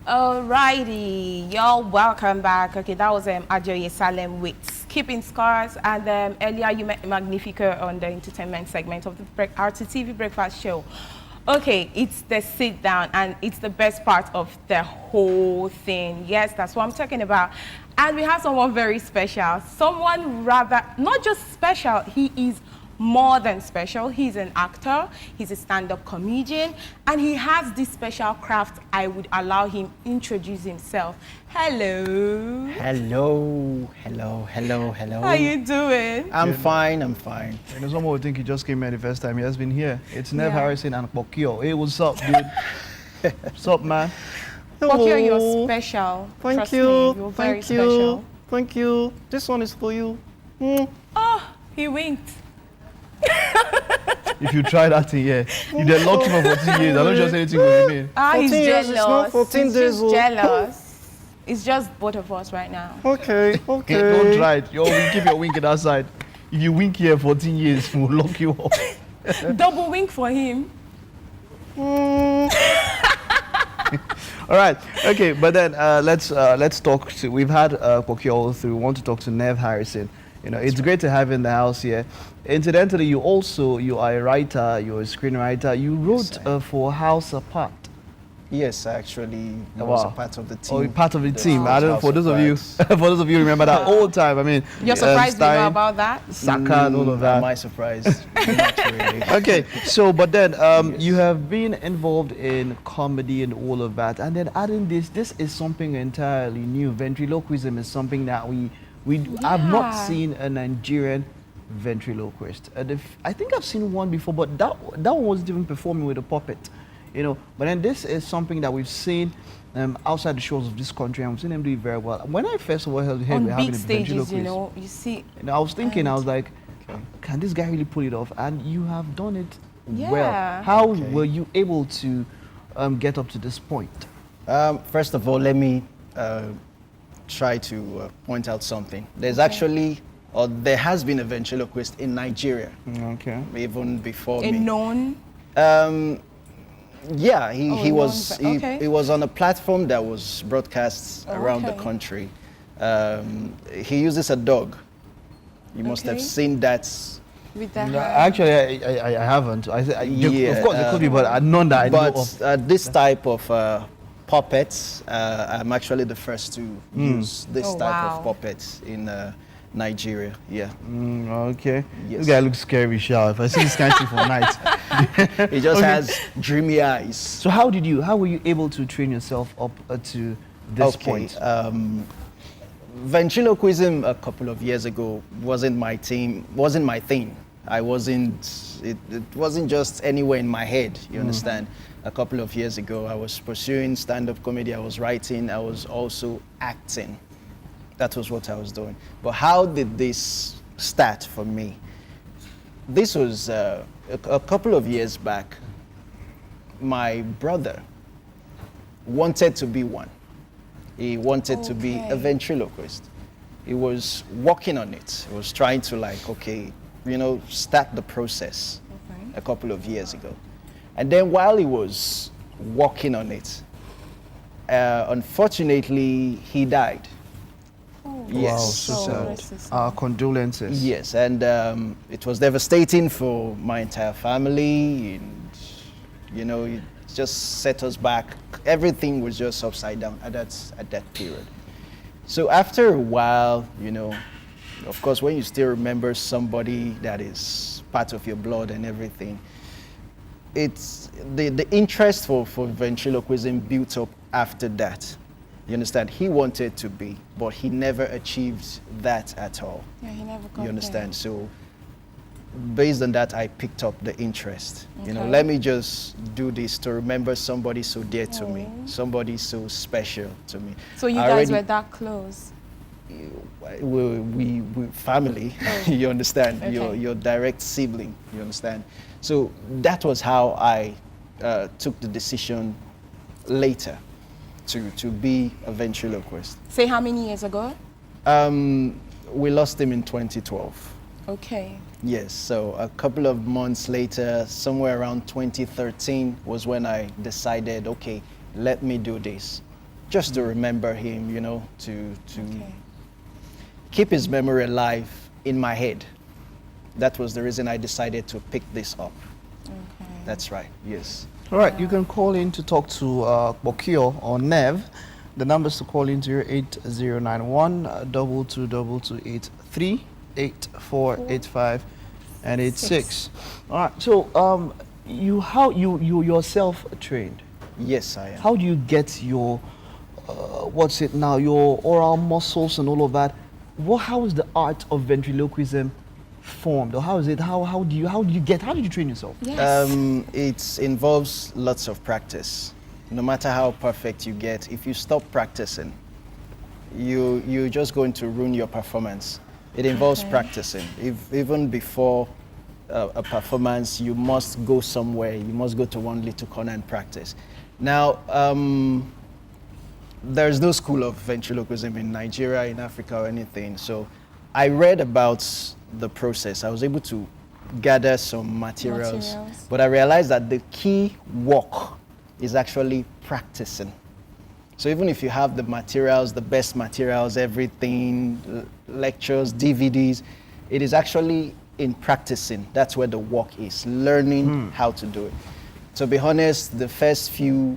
Alrighty, y'all, welcome back. Okay, that was Ajoye Salem with Keeping Scars, and earlier you met Magnifica on the entertainment segment of the RTTV Breakfast Show. Okay, it's the sit down, and it's the best part of the whole thing. Yes, that's what I'm talking about. And we have someone very special, someone rather, not just special, he is more than special. He's an actor, he's a stand-up comedian, and he has this special craft. I would allow him introduce himself. Hello. Hello. How you doing? I'm fine. You know, someone would think he just came here the first time. He has been here. It's Nev Harrison and Kporkior. Hey, what's up, dude? What's up, man? Kporkior, you're special. Thank you. You're very special. Thank you. This one is for you. Oh, he winked. If you try that thing, yeah, you get locked for 14 years. I don't just say anything what you mean. He's 14 years, jealous. it's not 14 he's days just jealous. It's just both of us right now. Okay. Don't try it. You keep your winking outside. If you wink here 14 years, we'll lock you up. Double wink for him. All right. Okay, but then let's talk to. We've had Kporkior through. We want to talk to Nev Harrison. You know, it's great to have you in the house here. Incidentally, you are a writer, you're a screenwriter. You wrote for House Apart. Yes, actually, I was a part of the team. Oh, part of the team. House I don't know. For those of you remember that old time. I mean, You're surprised you know Stein, about that? Saka and all of that. Am I surprised? Not really. Okay, so but then you have been involved in comedy and all of that, and then adding this is something entirely new. Ventriloquism is something that I've not seen a Nigerian ventriloquist. I think I've seen one before, but that one wasn't even performing with a puppet, you know. But then this is something that we've seen outside the shores of this country, and we've seen them do it very well. When I first of all heard on we're having big a stages, ventriloquist, you know, you see. and I was thinking, I was like, can this guy really pull it off? And you have done it well. How were you able to get up to this point? First of all, let me try to point out something. There's actually, or there has been a ventriloquist in Nigeria. Okay. Even before A me. known? Yeah, he was on a platform that was broadcast around the country. He uses a dog. You must have seen that. With the Actually, I haven't. Of course, it could be, but none that I know of. This type of puppets, I'm actually the first to use this type of puppets in Nigeria. Yeah. Okay. Yes. This guy looks scary, Sha. If I see this kind of thing for night. He just has dreamy eyes. So how were you able to train yourself up to this point? Ventriloquism a couple of years ago wasn't my thing. It wasn't just anywhere in my head, you understand? A couple of years ago, I was pursuing stand-up comedy, I was writing, I was also acting. That was what I was doing. But how did this start for me? This was a couple of years back. My brother wanted to be one. He wanted to be a ventriloquist. He was working on it. He was trying to start the process a couple of years ago. And then while he was working on it, unfortunately, he died. Yes. Wow, so sad. Our condolences. Yes, and it was devastating for my entire family. And, you know, it just set us back. Everything was just upside down at that period. So after a while, you know, of course, when you still remember somebody that is part of your blood and everything, it's the interest for ventriloquism built up after that. You understand? He wanted to be, but he never achieved that at all. Yeah, he never got You understand? there. So based on that, I picked up the interest. You know, let me just do this to remember somebody so dear to me, somebody so special to me. So you guys were that close? We family, you understand? Your direct sibling, you understand? So that was how I took the decision later to be a ventriloquist. Say how many years ago? We lost him in 2012. Okay. Yes, so a couple of months later, somewhere around 2013 was when I decided, okay, let me do this. just to remember him, you know, to keep his memory alive in my head. That was the reason I decided to pick this up. Okay. That's right, yes. All right, you can call in to talk to Kporkior or Nev. The numbers to call into your 8091 222283 8485 and 86. All right, so you yourself trained. Yes, I am. How do you get your your oral muscles and all of that? How is the art of ventriloquism formed, or how did you train yourself? Yes. It involves lots of practice. No matter how perfect you get, if you stop practicing, you're just going to ruin your performance. It involves practicing. Even before a performance, you must go somewhere. You must go to one little corner and practice. Now, there's no school of ventriloquism in Nigeria, in Africa, or anything. So I read about the process. I was able to gather some materials. But I realized that the key work is actually practicing. So even if you have the materials, the best materials, everything, lectures, DVDs, it is actually in practicing. That's where the work is, learning how to do it. To be honest, the first few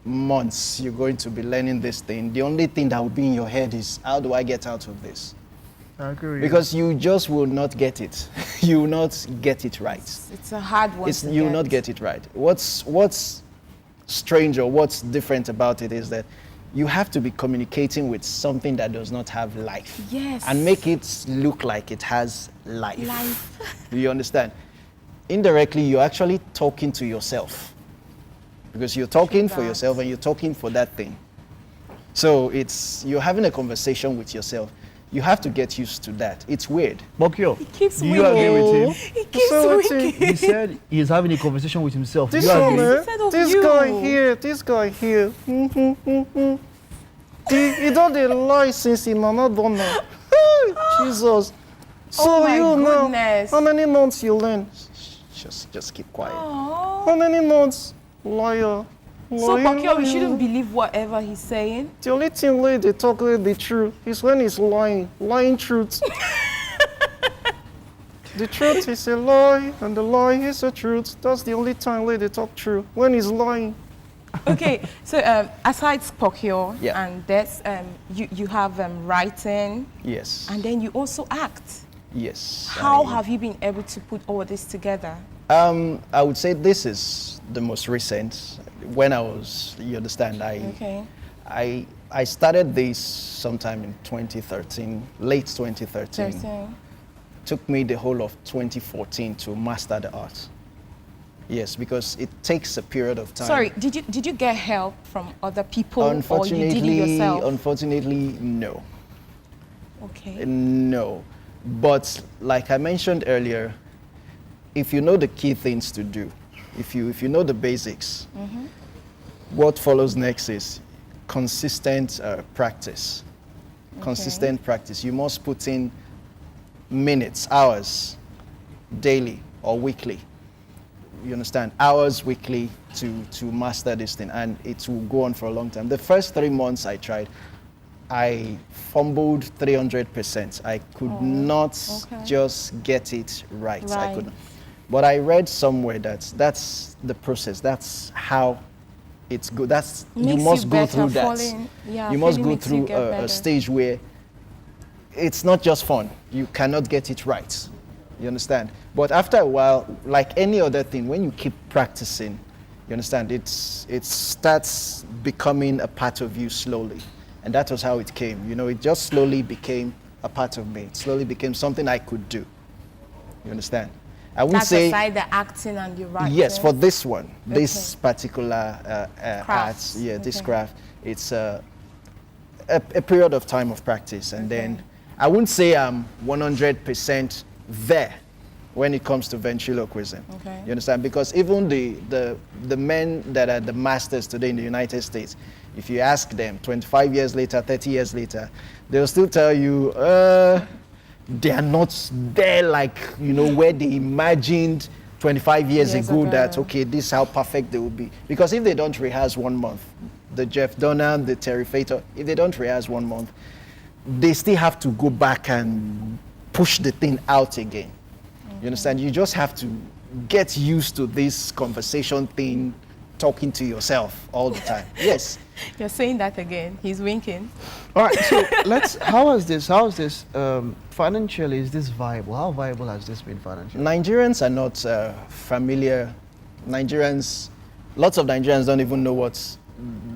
months you're going to be learning this thing, the only thing that will be in your head is, how do I get out of this? I agree. Because you just will not get it. You will not get it right. It's a hard one to You will not get it right. What's strange or what's different about it is that you have to be communicating with something that does not have life. Yes. And make it look like it has life. Do you understand? Indirectly, you're actually talking to yourself. Because you're talking for yourself and you're talking for that thing. So you're having a conversation with yourself. You have to get used to that. It's weird. Kporkior, He keeps do you agree with him? He keeps winking. He said he's having a conversation with himself. This Do you agree? this guy here. He don't dey lie since he mama born now. Jesus. So my you goodness. now, how many months you learn? Just keep quiet. Aww. How many months? Liar. So Kporkior, we shouldn't believe whatever he's saying. The only thing where they talk the truth is when he's lying truth. The truth is a lie, and the lie is a truth. That's the only time where they talk true, when he's lying. Okay, so aside Kporkior Yeah. and this, you have writing, Yes. and then you also act. Yes. How have you been able to put all this together? I would say this is the most recent. When I was, you understand, I started this sometime in 2013, late 2013. Took me the whole of 2014 to master the art. Yes, because it takes a period of time. Sorry, did you get help from other people, or you did it yourself? Unfortunately, no. Okay. No. But like I mentioned earlier, if you know the key things to do, if you know the basics, what follows next is consistent practice. Consistent practice. You must put in minutes, hours, daily or weekly. You understand? Hours weekly to master this thing, and it will go on for a long time. The first 3 months I tried, I fumbled 300%. I could not just get it right. I couldn't. But I read somewhere that's the process. That's how it's good. You must go through that. You must go through a stage where it's not just fun. You cannot get it right. You understand? But after a while, like any other thing, when you keep practicing, you understand, it starts becoming a part of you slowly. And that was how it came. You know, it just slowly became a part of me. It slowly became something I could do. You understand? I wouldn't say aside the acting and the writing. Yes, for this one, this particular art, this craft, it's a period of time of practice, and then I wouldn't say I'm 100% there when it comes to ventriloquism. You understand? Because even the men that are the masters today in the United States, if you ask them 25 years later, 30 years later, they'll still tell you, they are not there like, where they imagined 25 years ago that, okay, this is how perfect they will be. Because if they don't rehearse 1 month, the Jeff Dunham, the Terry Fator, if they don't rehearse 1 month, they still have to go back and push the thing out again. You understand? You just have to get used to this conversation thing, talking to yourself all the time. Yes. You're saying that again. He's winking. All right, so how is this financially, is this viable? How viable has this been financially? Nigerians are not familiar. Lots of Nigerians don't even know what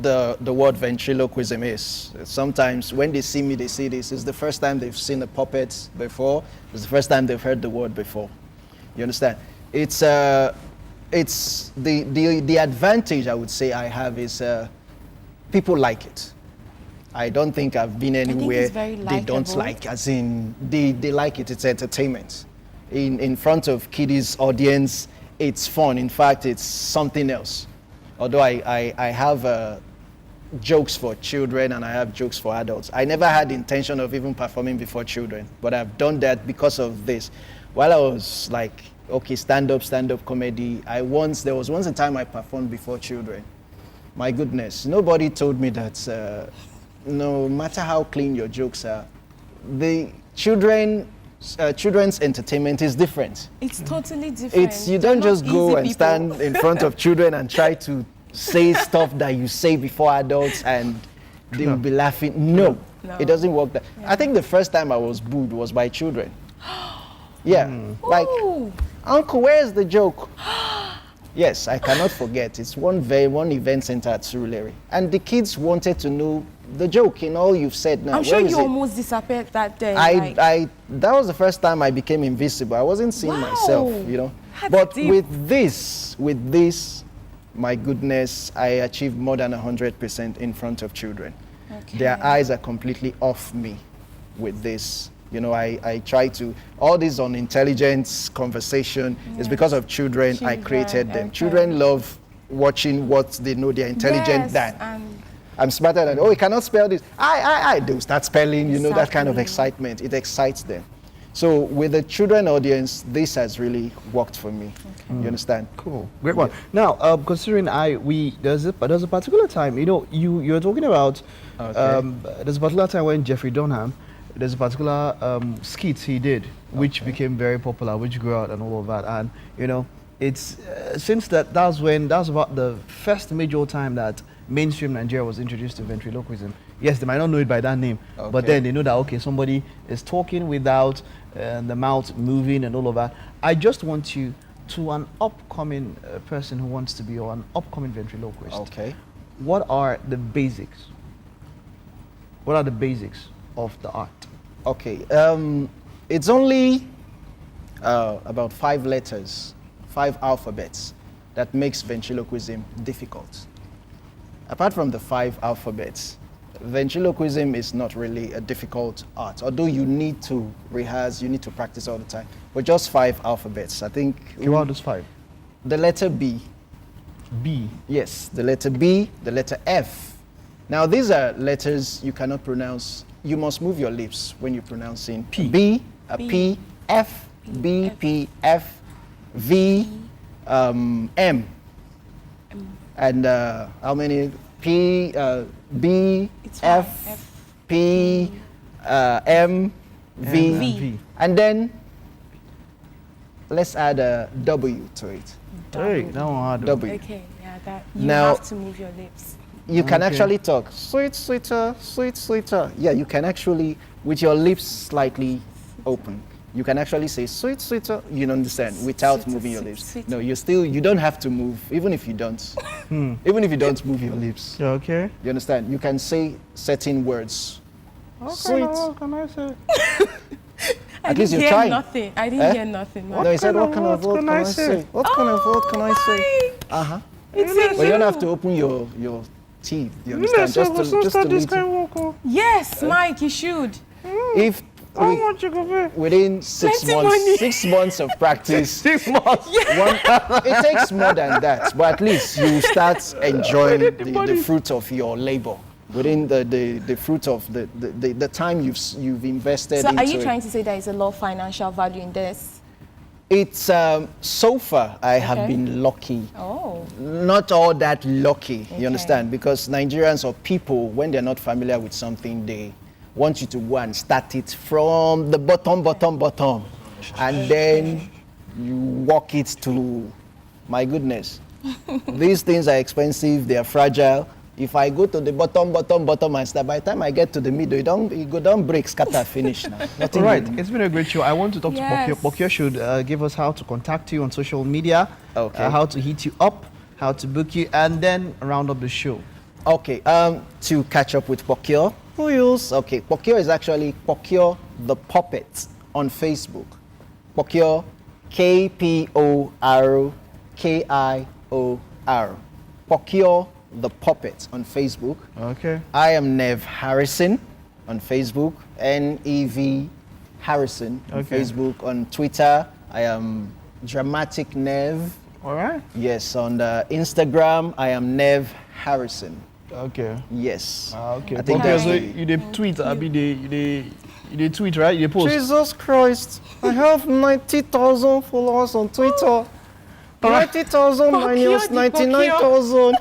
the word ventriloquism is. Sometimes when they see me, they see this. It's the first time they've seen a puppet before. It's the first time they've heard the word before. You understand? It's the advantage I would say I have is people like it. I don't think I've been anywhere they don't like, as in they like it. It's entertainment. In front of kiddies audience, it's fun. In fact, it's something else. Although I have jokes for children and I have jokes for adults. I never had the intention of even performing before children, but I've done that because of this. While I was like, okay, stand-up comedy, there was once a time I performed before children. My goodness, nobody told me that no matter how clean your jokes are, the children's entertainment is different. It's totally different. You don't just go and stand in front of children and try to say stuff that you say before adults and they will be laughing. No, it doesn't work that. Yeah. I think the first time I was booed was by children. Yeah, like, Uncle, where's the joke? Yes, I cannot forget. It's one event center at Surulere. And the kids wanted to know the joke in all you've said now. I'm sure you almost disappeared that day. That was the first time I became invisible. I wasn't seeing myself, you know. But with this, my goodness, I achieved more than 100% in front of children. Okay. Their eyes are completely off me with this. You know, I try to, all this on intelligence conversation is because of children. I created them. Okay. Children love watching what they know they're intelligent than. I'm smarter than, you cannot spell this. I do start spelling, you know, that kind of excitement. It excites them. So with the children audience, this has really worked for me. Okay. You understand? Cool. Great one. Now, considering there's a particular time, you know, you're talking about, there's a particular time when Jeffrey Dunham, there's a particular skit he did, which became very popular, which grew out and all of that. And, you know, it's, since that was about the first major time that mainstream Nigeria was introduced to ventriloquism. Yes, they might not know it by that name, but then they know that, okay, somebody is talking without the mouth moving and all of that. I just want you to an upcoming person who wants to be, or an upcoming ventriloquist. Okay. What are the basics? What are the basics of the art? Okay, it's only about 5 letters, 5 alphabets that makes ventriloquism difficult. Apart from the 5 alphabets, ventriloquism is not really a difficult art, although you need to rehearse, you need to practice all the time. But just 5 alphabets, I think. What are those 5? The letter B. B? Yes, the letter B, the letter F. Now these are letters you cannot pronounce. You must move your lips when you're pronouncing P. B, a P, F, B, P, F, V, M. And how many? P, B, F, P, M, V. And then let's add a W to it. Hey, that one hard. W. Okay, yeah, that you have to move your lips. You can actually talk, sweet, sweeter, sweet, sweeter. Yeah, you can actually, with your lips slightly open, you can actually say sweet, sweeter, you understand, without sweeter, moving your lips. Sweeter. No, you don't have to move, even if you don't. Even if you don't move your lips. Okay. You understand? You can say certain words. Sweet. What can I say? At least you're trying. Nothing. I didn't hear nothing. No, he said, what kind of word can I say? What kind of word can I say? Uh-huh. But you don't have to open your teeth, you understand? Just to lead. Yes, Mike, you should. If within 6 months of practice, 6 months. It takes more than that, but at least you start enjoying the fruit of your labor. Within the fruit of the time you've invested into it. So are you trying to say there is a lot of financial value in this? It's so far I have Okay. been lucky. Oh. Not all that lucky, Okay. you understand? Because Nigerians or people, when they're not familiar with something, they want you to go and start it from the bottom, and then you walk it to, my goodness. These things are expensive, they are fragile. If I go to the bottom and start, by the time I get to the middle, it go down break, scatter, finish now. All Nothing right, good. it's been a great show. I want to talk to Yes. Kporkior. Kporkior should give us how to contact you on social media, Okay. how to hit you up, how to book you, and then round up the show. Okay, to catch up with Kporkior, who else? Okay, Kporkior is actually Kporkior the Puppet on Facebook. Kporkior, Kporkior. Kporkior the Puppet on Facebook. Okay. I am Nev Harrison on Facebook, Nev Harrison on Okay. Facebook. On Twitter, I am Dramatic Nev. All right. Yes, on the Instagram, I am Nev Harrison. Okay. Yes. Okay. I think Kporkior, that's so it. you did tweet, I mean, you did tweet, right? You did post. Jesus Christ, I have 90,000 followers on Twitter. 90,000 minus Kporkior, 99,000.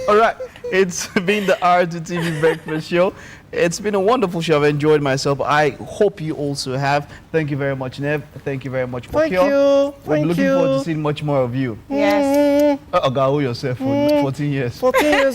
All right. It's been the RTTV Breakfast Show. It's been a wonderful show. I've enjoyed myself. I hope you also have. Thank you very much, Nev. Thank you very much, Thank Kporkior. you. I'm Thank looking forward you. to seeing much more of you. Yes. Ogaho yourself for 14 years. 14 years